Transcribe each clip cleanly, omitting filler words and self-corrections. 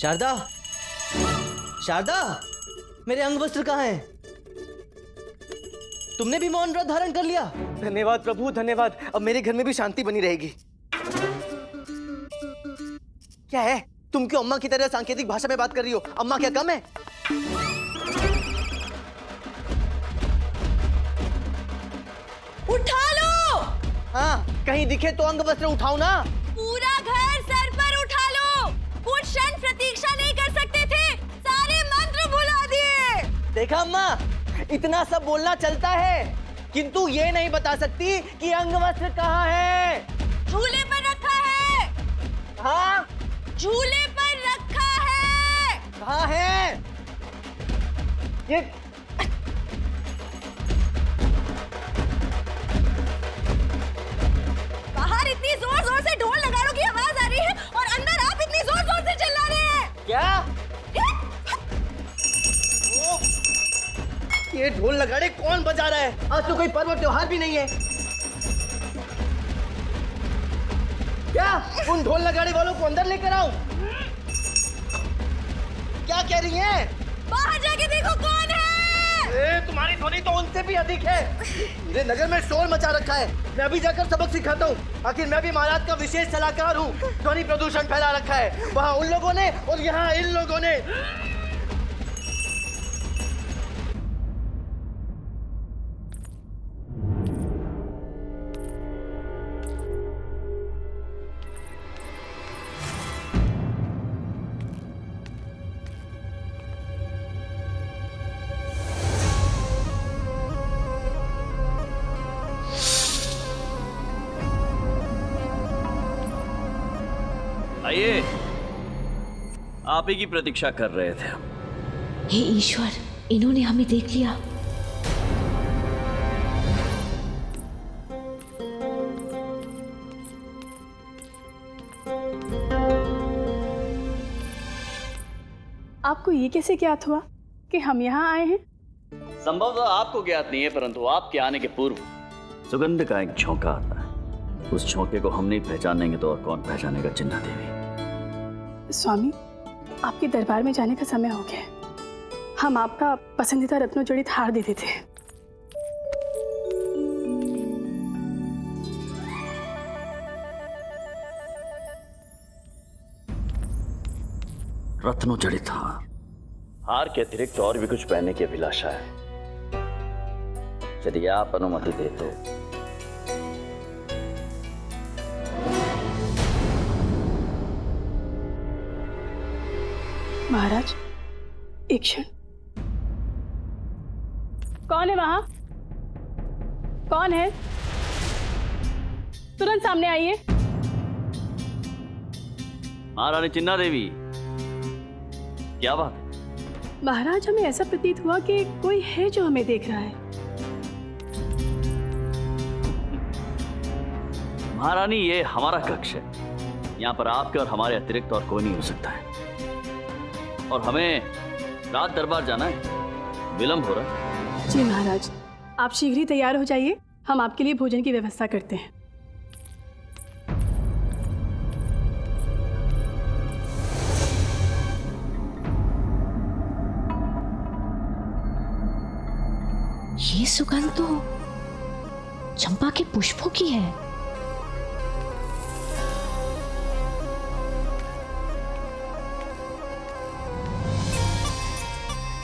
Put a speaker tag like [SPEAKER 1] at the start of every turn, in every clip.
[SPEAKER 1] शारदा, शारदा, मेरे अंग वस्त्र कहाँ हैं? तुमने भी मौन व्रत धारण कर लिया?
[SPEAKER 2] धन्यवाद प्रभु, धन्यवाद। अब मेरे घर में भी शांति बनी रहेगी। क्या है? तुम क्यों अम्मा की तरह सांकेतिक भाषा में बात कर रही हो? अम्मा क्या कम है?
[SPEAKER 3] उठा लो।
[SPEAKER 2] हाँ, कहीं दिखे तो अंग वस्त्र उठाओ ना।
[SPEAKER 3] पूरा घर सर पर उठा लो। कुछ क्षण प्रतीक्षा नहीं कर सकते थे, सारे मंत्र भुला दिए।
[SPEAKER 2] देखा अम्मा, इतना सब बोलना चलता है, किंतु ये नहीं बता सकती कि अंग वस्त्र कहाँ है।
[SPEAKER 3] झूले पर रखा है।
[SPEAKER 2] हाँ,
[SPEAKER 3] झूले पर रखा है।
[SPEAKER 2] कहाँ है? ये
[SPEAKER 3] बाहर इतनी जोर जोर से ढोल नगाड़ों की आवाज आ रही है और अंदर आप इतनी जोर जोर से चिल्ला रहे हैं।
[SPEAKER 2] क्या? ये ढोल नगाड़े कौन बजा रहा है? आज तो कोई पर्व त्योहार भी नहीं है। क्या उन ढोल नगाड़े वालों को अंदर लेकर आऊं? क्या कह रही हैं?
[SPEAKER 3] बाहर जाके देखो कौन है।
[SPEAKER 2] तुम्हारी ध्वनि तो उनसे भी अधिक है। मेरे नगर में शोर मचा रखा है। मैं अभी जाकर सबक सिखाता हूँ। आखिर मैं भी महाराज का विशेष सलाहकार हूँ। ध्वनि प्रदूषण फैला रखा है वहाँ उन लोगों ने और यहाँ इन लोगों ने।
[SPEAKER 4] आइए, आप ही की प्रतीक्षा कर रहे थे।
[SPEAKER 5] हे ईश्वर, इन्होंने हमें देख लिया।
[SPEAKER 6] आपको ये कैसे ज्ञात हुआ कि हम यहाँ आए हैं?
[SPEAKER 4] संभवतः आपको ज्ञात नहीं है, परंतु आपके आने के पूर्व सुगंध का एक झोंका आता है। उस झोंके को हम नहीं पहचानेंगे तो और कौन पहचानेगा चिन्ना देवी?
[SPEAKER 6] स्वामी, आपके दरबार में जाने का समय हो गया है। हम आपका पसंदीदा रत्नों जड़ित हार दे देते हैं।
[SPEAKER 4] रत्नों जड़ित हार। हार के अतिरिक्त और भी कुछ पहनने की अभिलाषा है। यदि आप अनुमति दे तो
[SPEAKER 6] महाराज, एक क्षण। कौन है वहां? कौन है? तुरंत सामने आइए।
[SPEAKER 4] महारानी चिन्ना देवी, क्या बात है?
[SPEAKER 6] महाराज, हमें ऐसा प्रतीत हुआ कि कोई है जो हमें देख रहा है।
[SPEAKER 4] महारानी, ये हमारा कक्ष है। यहाँ पर आपके और हमारे अतिरिक्त और कोई नहीं हो सकता है। और हमें रात दरबार जाना है, विलंब हो रहा है।
[SPEAKER 6] जी महाराज, आप शीघ्र ही तैयार हो जाइए। हम आपके लिए भोजन की व्यवस्था करते हैं।
[SPEAKER 5] ये सुगंध तो चंपा के पुष्पों की है।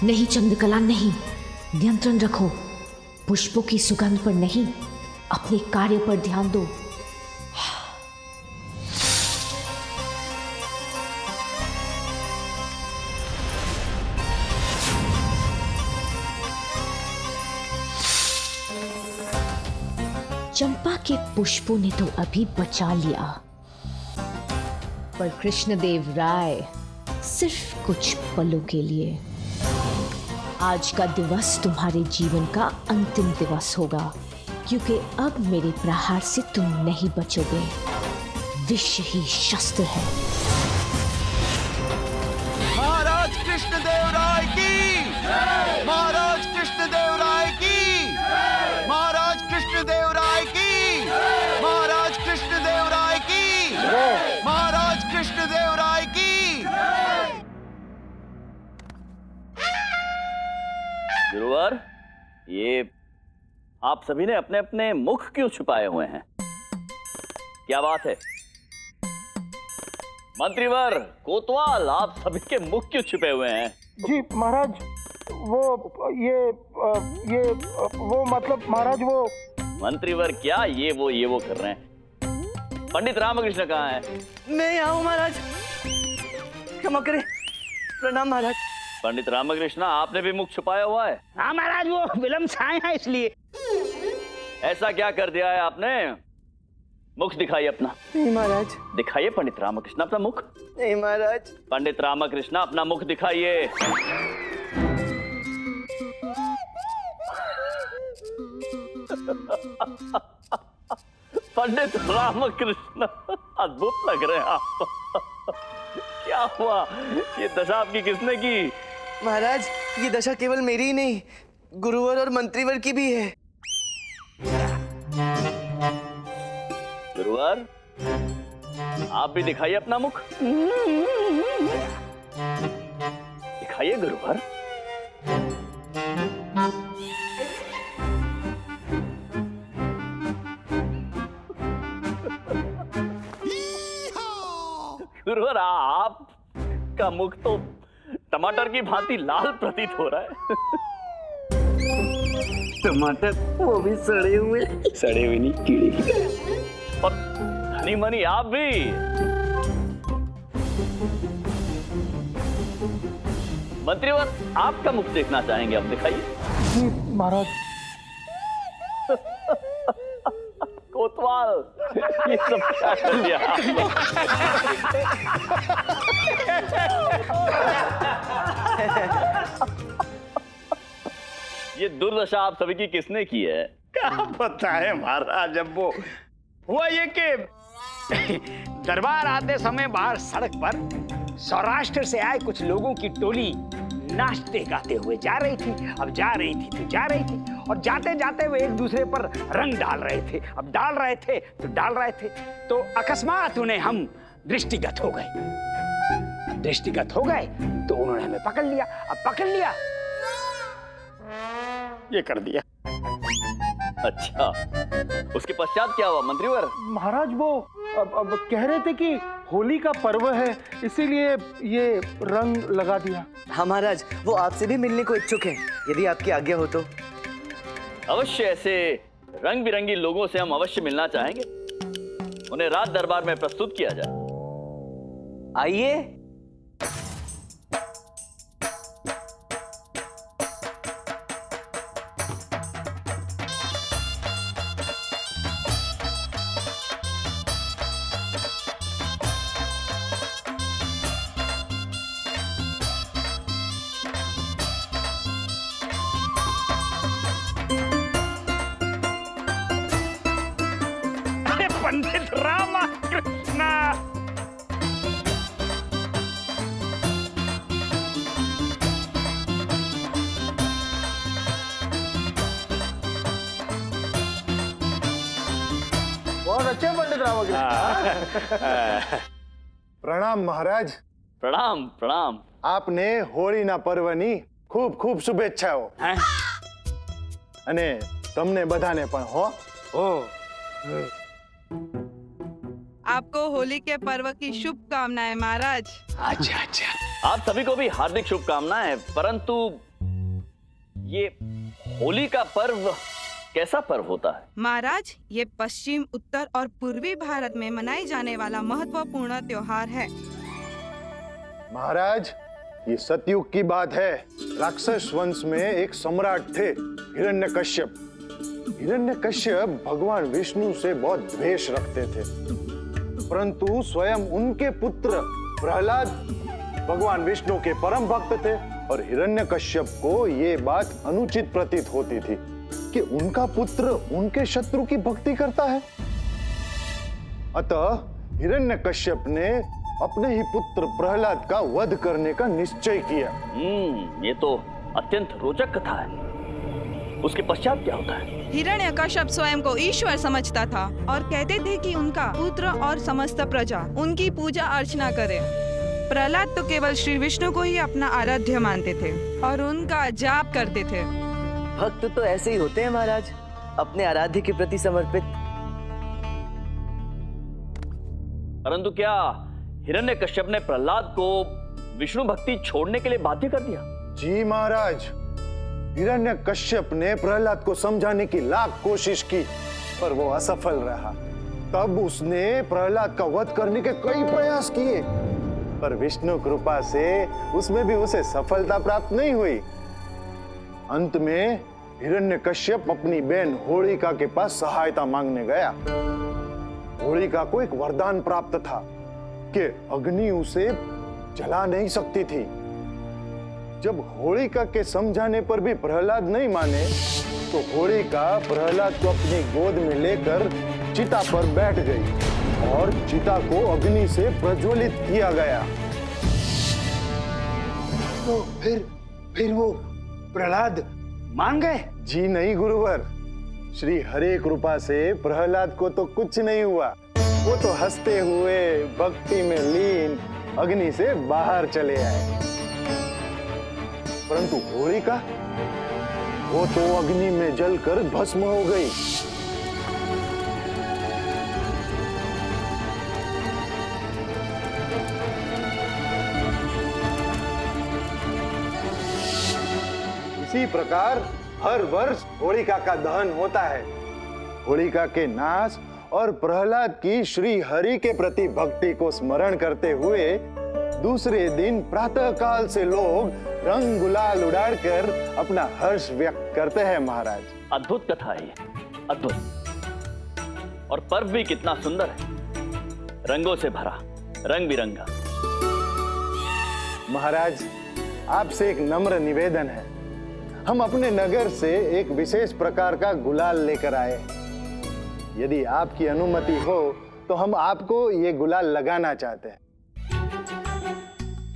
[SPEAKER 5] नहीं चंद्रकला, नहीं, नियंत्रण रखो। पुष्पों की सुगंध पर नहीं, अपने कार्य पर ध्यान दो। चंपा के पुष्पों ने तो अभी बचा लिया, पर कृष्णदेव राय सिर्फ कुछ पलों के लिए। आज का दिवस तुम्हारे जीवन का अंतिम दिवस होगा, क्योंकि अब मेरे प्रहार से तुम नहीं बचोगे। विष ही शस्त्र है।
[SPEAKER 7] महाराज कृष्णदेव राय की, महाराज कृष्णदेव राय की, महाराज कृष्णदेव राय की, महाराज कृष्णदेव राय की, महाराज कृष्णदेव राय की।
[SPEAKER 4] ये आप सभी ने अपने अपने मुख क्यों छुपाए हुए हैं? क्या बात है? मंत्रीवर कोतवाल, आप सभी के मुख क्यों छुपे हुए हैं?
[SPEAKER 8] जी महाराज, वो मतलब महाराज वो
[SPEAKER 4] मंत्रीवर क्या ये वो कर रहे हैं? पंडित रामकृष्ण कहाँ है?
[SPEAKER 1] मैं यहाँ हूँ महाराज, क्षमा करें। प्रणाम महाराज।
[SPEAKER 4] पंडित रामकृष्ण, आपने भी मुख छुपाया हुआ है?
[SPEAKER 8] हाँ महाराज, वो विलम्ब से आए हैं इसलिए।
[SPEAKER 4] ऐसा क्या कर दिया है आपने? मुख दिखाइए अपना।
[SPEAKER 1] नहीं महाराज।
[SPEAKER 4] दिखाइए पंडित रामकृष्ण अपना मुख।
[SPEAKER 1] नहीं महाराज।
[SPEAKER 4] पंडित रामकृष्ण अपना मुख दिखाइए। पंडित रामकृष्ण, अद्भुत लग रहे हैं आप। क्या हुआ? ये दशा आपकी किसने की?
[SPEAKER 1] महाराज, ये दशा केवल मेरी ही नहीं, गुरुवर और मंत्रीवर की भी है।
[SPEAKER 4] गुरुवर, आप भी दिखाइए अपना मुख। दिखाइए गुरुवर। गुरुवर, आप का मुख तो टमाटर की भांति लाल प्रतीत हो रहा है।
[SPEAKER 8] टमाटर, वो भी सड़े हुए
[SPEAKER 4] नहीं, कीड़े की तरह। और धनी मनी आप भी। मंत्रीवर, आपका मुख देखना चाहेंगे, आप दिखाइए।
[SPEAKER 8] जी महाराज।
[SPEAKER 4] कोतवाल, ये सब क्या कर दिया ये दुर्दशा आप सभी की किसने की है?
[SPEAKER 8] क्या पता है महाराज। अब वो हुआ ये कि दरबार आते समय बाहर सड़क पर सौराष्ट्र से आए कुछ लोगों की टोली नाचते गाते हुए जा रही थी। अब जा रही थी और जाते जाते वे एक दूसरे पर रंग डाल रहे थे। अब डाल रहे थे तो अकस्मात उन्हें हम दृष्टिगत हो गए तो उन्होंने हमें पकड़ लिया। अब पकड़ लिया, ये कर दिया।
[SPEAKER 4] अच्छा, उसके पश्चात क्या हुआ मंत्रीवर?
[SPEAKER 8] महाराज, वो अब कह रहे थे कि होली का पर्व है, इसीलिए ये रंग लगा दिया।
[SPEAKER 1] हाँ महाराज, वो आपसे भी मिलने को इच्छुक हैं, यदि आपकी आज्ञा हो तो।
[SPEAKER 4] अवश्य, ऐसे रंग बिरंगी लोगों से हम अवश्य मिलना चाहेंगे। उन्हें राज दरबार में प्रस्तुत किया जाए।
[SPEAKER 1] आइए।
[SPEAKER 8] पंडित रामकृष्ण,
[SPEAKER 2] बहुत अच्छे पंडित रामकृष्ण।
[SPEAKER 7] प्रणाम महाराज।
[SPEAKER 4] प्रणाम प्रणाम।
[SPEAKER 7] आपने होळीना पर्वनी खूब खूब शुभेच्छाओ। અને તમને બધાને પણ હો।
[SPEAKER 9] आपको होली के पर्व की शुभकामनाएं महाराज।
[SPEAKER 8] अच्छा।
[SPEAKER 4] आप सभी को भी हार्दिक शुभकामनाएं। परंतु ये होली का पर्व कैसा पर्व होता है?
[SPEAKER 9] महाराज, ये पश्चिम, उत्तर और पूर्वी भारत में मनाए जाने वाला महत्वपूर्ण त्योहार है।
[SPEAKER 7] महाराज, ये सतयुग की बात है। राक्षस वंश में एक सम्राट थे, हिरण्यकश्यप। हिरण्यकश्यप भगवान विष्णु से बहुत द्वेष रखते थे, परंतु स्वयं उनके पुत्र प्रहलाद भगवान विष्णु के परम भक्त थे और हिरण्यकश्यप को ये बात अनुचित प्रतीत होती थी कि उनका पुत्र उनके शत्रु की भक्ति करता है। अतः हिरण्यकश्यप ने अपने ही पुत्र प्रहलाद का वध करने का निश्चय किया।
[SPEAKER 4] ये तो अत्यंत रोचक कथा है। उसके पश्चात क्या होता है?
[SPEAKER 9] हिरण्यकश्यप स्वयं को ईश्वर समझता था और कहते थे कि उनका पुत्र और समस्त प्रजा उनकी पूजा अर्चना करे। प्रहलाद तो केवल श्री विष्णु को ही अपना आराध्य मानते थे और उनका जाप करते थे।
[SPEAKER 2] भक्त तो ऐसे ही होते हैं महाराज, अपने आराध्य के प्रति समर्पित।
[SPEAKER 4] परंतु क्या हिरण्यकश्यप ने प्रहलाद को विष्णु भक्ति छोड़ने के लिए बाध्य कर दिया?
[SPEAKER 7] जी महाराज, हिरण्यकश्यप ने प्रहलाद को समझाने की लाख कोशिश की, पर वो असफल रहा। तब उसने प्रहलाद का वध करने के कई प्रयास किए, पर विष्णु कृपा से उसमें भी उसे सफलता प्राप्त नहीं हुई। अंत में हिरण्यकश्यप अपनी बहन होलिका के पास सहायता मांगने गया। होलिका को एक वरदान प्राप्त था कि अग्नि उसे जला नहीं सकती थी। जब होलिका के समझाने पर भी प्रहलाद नहीं माने, तो होलिका प्रहलाद को अपनी गोद में लेकर चिता पर बैठ गई और चिता को अग्नि से प्रज्वलित किया गया।
[SPEAKER 8] तो फिर वो प्रहलाद मान गए?
[SPEAKER 7] जी नहीं गुरुवर, श्री हरे कृपा से प्रहलाद को तो कुछ नहीं हुआ। वो तो हंसते हुए भक्ति में लीन अग्नि से बाहर चले आए। परंतु होलिका, वो तो अग्नि में जलकर भस्म हो गई। इसी प्रकार हर वर्ष होलिका का दहन होता है। होलिका के नाश और प्रहलाद की श्री हरि के प्रति भक्ति को स्मरण करते हुए दूसरे दिन प्रातः काल से लोग रंग गुलाल उड़ाकर अपना हर्ष व्यक्त करते हैं महाराज।
[SPEAKER 4] अद्भुत कथा है ये, अद्भुत। और पर्व भी कितना सुंदर है, रंगों से भरा, रंग बिरंगा।
[SPEAKER 7] महाराज, आपसे एक नम्र निवेदन है। हम अपने नगर से एक विशेष प्रकार का गुलाल लेकर आए। यदि आपकी अनुमति हो तो हम आपको ये गुलाल लगाना चाहते हैं।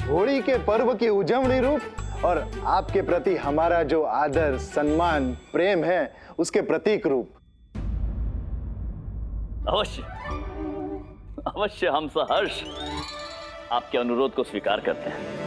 [SPEAKER 7] होली के पर्व की उजवनी रूप और आपके प्रति हमारा जो आदर, सम्मान, प्रेम है, उसके प्रतीक रूप।
[SPEAKER 4] अवश्य अवश्य, हम सहर्ष आपके अनुरोध को स्वीकार करते हैं।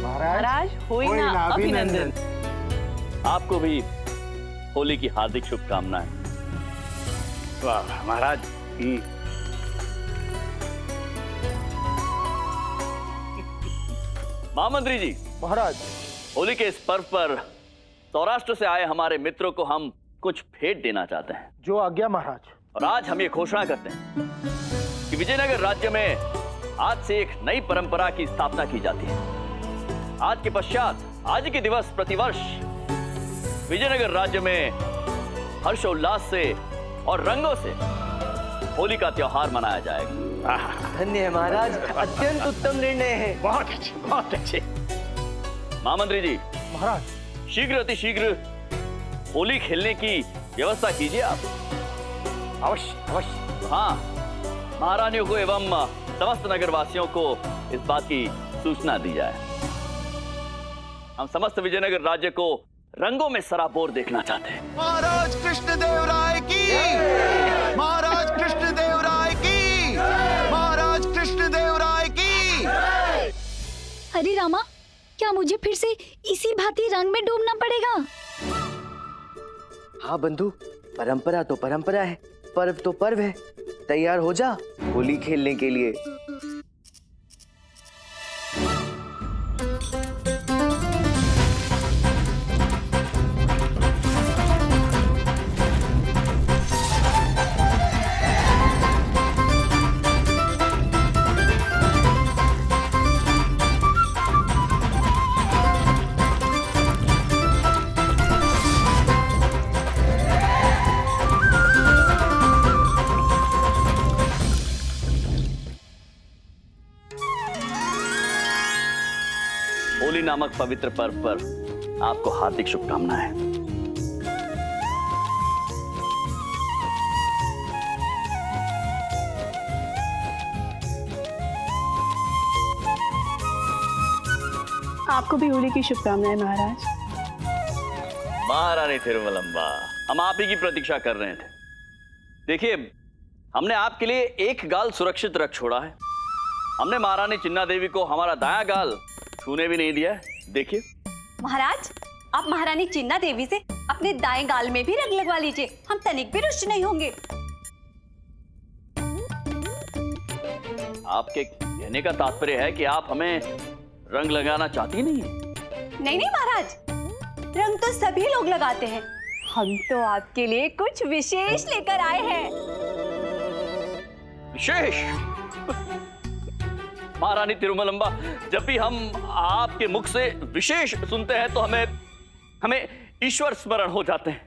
[SPEAKER 2] महाराज, हुई ना अभिनंदन।
[SPEAKER 4] आपको भी होली की हार्दिक शुभकामनाएं।
[SPEAKER 8] वाह महाराज।
[SPEAKER 4] महामंत्री जी,
[SPEAKER 2] महाराज,
[SPEAKER 4] होली के इस पर्व पर सौराष्ट्र से आए हमारे मित्रों को हम कुछ भेंट देना चाहते हैं।
[SPEAKER 2] जो आज्ञा महाराज।
[SPEAKER 4] और आज हम ये घोषणा करते हैं कि विजयनगर राज्य में आज से एक नई परंपरा की स्थापना की जाती है। आज के पश्चात आज के दिवस प्रतिवर्ष विजयनगर राज्य में हर्षोल्लास से और रंगों से होली का त्योहार मनाया जाएगा।
[SPEAKER 2] धन्य है महाराज, अत्यंत उत्तम निर्णय है।
[SPEAKER 8] बहुत अच्छे, बहुत अच्छे।
[SPEAKER 4] महामंत्री जी,
[SPEAKER 2] महाराज,
[SPEAKER 4] शीघ्र अतिशीघ्र होली खेलने की व्यवस्था कीजिए आप।
[SPEAKER 8] अवश्य अवश्य।
[SPEAKER 4] हाँ, महारानियों को एवं समस्त नगरवासियों को इस बात की सूचना दी जाए। हम समस्त विजयनगर राज्य को रंगों में सराबोर देखना चाहते हैं।
[SPEAKER 10] महाराज कृष्णदेव राय की, महाराज कृष्णदेव राय की, महाराज कृष्णदेव राय की।
[SPEAKER 3] अरे रामा, क्या मुझे फिर से इसी भांति रंग में डूबना पड़ेगा?
[SPEAKER 2] हाँ बंधु, परंपरा तो परंपरा है, पर्व तो पर्व है। तैयार हो जा होली खेलने के लिए।
[SPEAKER 4] होली नामक पवित्र पर्व पर आपको हार्दिक शुभकामनाएं।
[SPEAKER 6] आपको भी होली की शुभकामनाएं महाराज।
[SPEAKER 4] महारानी तिरुमलम्बा, हम आप ही की प्रतीक्षा कर रहे थे। देखिए, हमने आपके लिए एक गाल सुरक्षित रख छोड़ा है। हमने महारानी चिन्ना देवी को हमारा दायां गाल छूने भी नहीं दिया है। देखिए
[SPEAKER 3] महाराज, आप महारानी चिन्ना देवी से अपने दाएं गाल में भी रंग लगवा लीजिए, हम तनिक भी रुष्ट नहीं होंगे।
[SPEAKER 4] आपके कहने का तात्पर्य है कि आप हमें रंग लगाना चाहती नहीं है?
[SPEAKER 3] नहीं नहीं महाराज, रंग तो सभी लोग लगाते हैं, हम तो आपके लिए कुछ विशेष लेकर आए हैं।
[SPEAKER 4] विशेष? महारानी तिरुमलंबा, जब भी हम आपके मुख से विशेष सुनते हैं तो हमें ईश्वर स्मरण हो जाते हैं।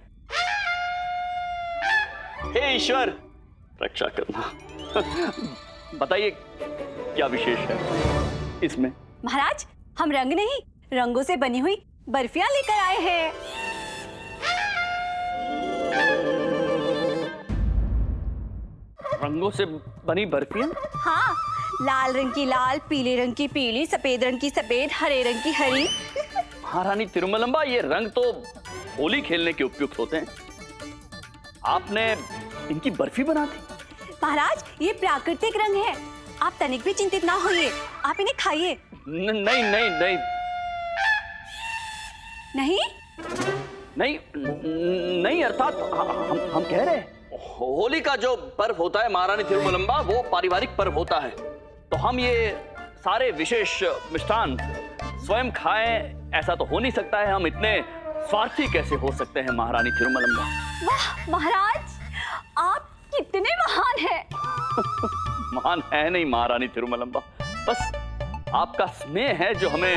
[SPEAKER 4] हे ईश्वर, रक्षा करना। बताइए क्या विशेष है इसमें?
[SPEAKER 3] महाराज, हम रंग नहीं, रंगों से बनी हुई बर्फियां लेकर आए हैं।
[SPEAKER 4] रंगों से बनी बर्फियां?
[SPEAKER 3] हाँ, लाल रंग की लाल, पीले रंग की पीली, सफेद रंग की सफेद, हरे रंग की हरी।
[SPEAKER 4] महारानी तिरुमलंबा, ये रंग तो होली खेलने के उपयुक्त होते हैं, आपने इनकी बर्फी बना दी?
[SPEAKER 3] महाराज, ये प्राकृतिक रंग है, आप तनिक भी चिंतित ना होइए, आप इन्हें खाइए।
[SPEAKER 4] नहीं नहीं नहीं
[SPEAKER 3] नहीं?
[SPEAKER 4] नहीं नहीं, अर्थात हम कह रहे हैं होली का जो पर्व होता है महारानी तिरुमलंबा, वो पारिवारिक पर्व होता है, तो हम ये सारे विशेष मिष्ठान स्वयं खाएं, ऐसा तो हो नहीं सकता है। हम इतने स्वार्थी कैसे हो सकते हैं महारानी तिरुमलंबा?
[SPEAKER 3] वाह महाराज, आप कितने महान हैं।
[SPEAKER 4] महान है नहीं महारानी तिरुमलंबा, बस आपका स्नेह है जो हमें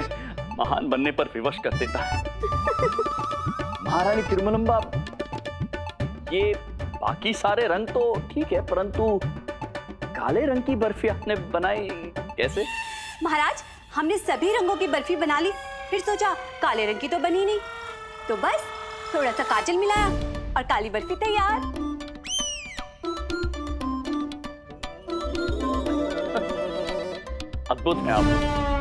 [SPEAKER 4] महान बनने पर विवश कर देता है। महारानी तिरुमलंबा, ये बाकी सारे रंग तो ठीक है, परंतु काले रंग की बर्फी आपने बनाई कैसे?
[SPEAKER 3] महाराज, हमने सभी रंगों की बर्फी बना ली, फिर सोचा काले रंग की तो बनी नहीं, तो बस थोड़ा सा काजल मिलाया और काली बर्फी तैयार।
[SPEAKER 4] अद्भुत है आप।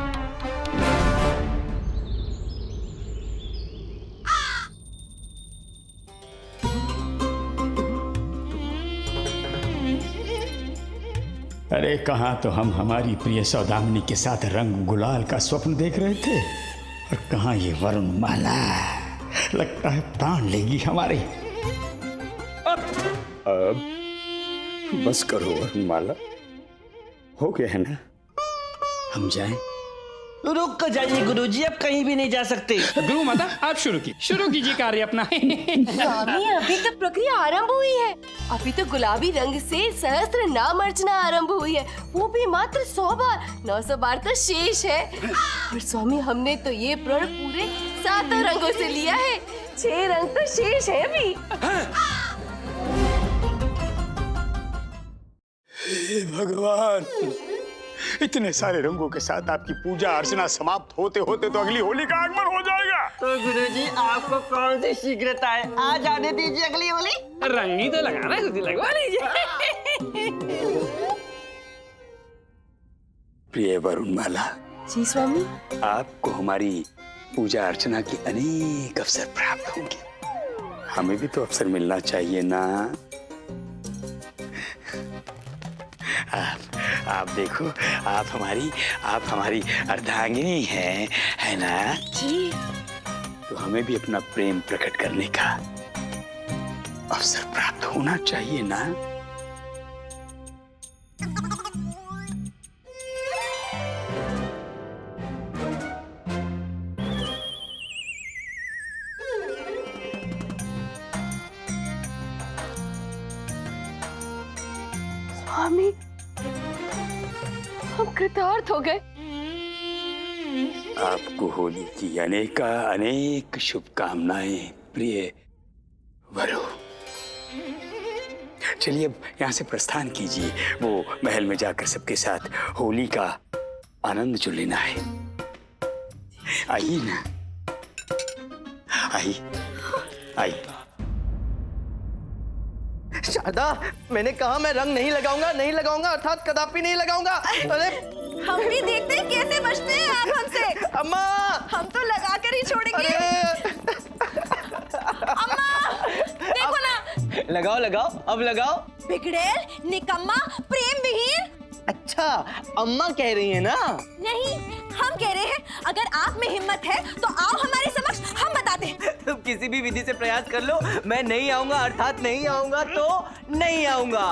[SPEAKER 8] अरे कहाँ तो हम हमारी प्रिय सौदामिनी के साथ रंग गुलाल का स्वप्न देख रहे थे, और कहाँ ये वरुण माला, लगता है प्राण लेगी हमारे। अब बस करो वरुण माला, हो गया है ना, हम जाएं?
[SPEAKER 1] रुक कर जाइए गुरुजी, अब कहीं भी नहीं जा सकते।
[SPEAKER 11] गुरु माता, आप शुरू कीजिए कार्य अपना।
[SPEAKER 12] स्वामी, अभी तो प्रक्रिया आरंभ हुई है, अभी तो गुलाबी रंग से सहस्त्र नाम अर्चना आरंभ हुई है, वो भी मात्र 100 बार, 900 बार तो शेष है। और स्वामी, हमने तो ये प्रण पूरे 7 रंगों से लिया है, 6 रंग तो शेष है अभी।
[SPEAKER 8] भगवान, इतने सारे रंगों के साथ आपकी पूजा अर्चना समाप्त होते होते तो अगली होली का आगमन हो जाएगा।
[SPEAKER 1] तो गुरुजी, आपको कौन सी शीघ्रता है, आ जाने दीजिए अगली होली।
[SPEAKER 11] रंग ही तो लगाना है, लगवा लीजिए।
[SPEAKER 8] प्रिय वरुण माला
[SPEAKER 12] जी स्वामी,
[SPEAKER 8] आपको हमारी पूजा अर्चना की अनेक अवसर प्राप्त होंगे, हमें भी तो अवसर मिलना चाहिए ना। आप देखो, आप हमारी अर्धांगिनी हैं, है ना
[SPEAKER 12] जी?
[SPEAKER 8] तो हमें भी अपना प्रेम प्रकट करने का अवसर प्राप्त होना चाहिए ना।
[SPEAKER 12] स्वामी, हम कृतार्थ हो गए।
[SPEAKER 8] आपको होली की अनेक शुभकामनाएं प्रिय वरु। चलिए अब यहाँ से प्रस्थान कीजिए, वो महल में जाकर सबके साथ होली का आनंद जो लेना है। आइए ना, आइए।
[SPEAKER 2] शारदा, मैंने कहा मैं रंग नहीं लगाऊंगा, अर्थात कदापि नहीं लगाऊंगा। अरे
[SPEAKER 3] हम भी देखते हैं कैसे बचते हैं आप हमसे।
[SPEAKER 2] अम्मा,
[SPEAKER 3] हम तो लगा कर ही छोड़ेंगे। अम्मा, देखो
[SPEAKER 1] लगाओ लगाओ, अब लगाओ।
[SPEAKER 12] बिगड़ेल, निकम्मा, प्रेम विहीन।
[SPEAKER 1] अच्छा, अम्मा कह रही है ना?
[SPEAKER 12] नहीं, हम कह रहे हैं अगर आप में हिम्मत है तो आओ हमारे समक्ष, हम बताते हैं।
[SPEAKER 1] तुम किसी भी विधि से प्रयास कर लो, मैं नहीं आऊंगा, अर्थात नहीं आऊंगा तो नहीं आऊंगा।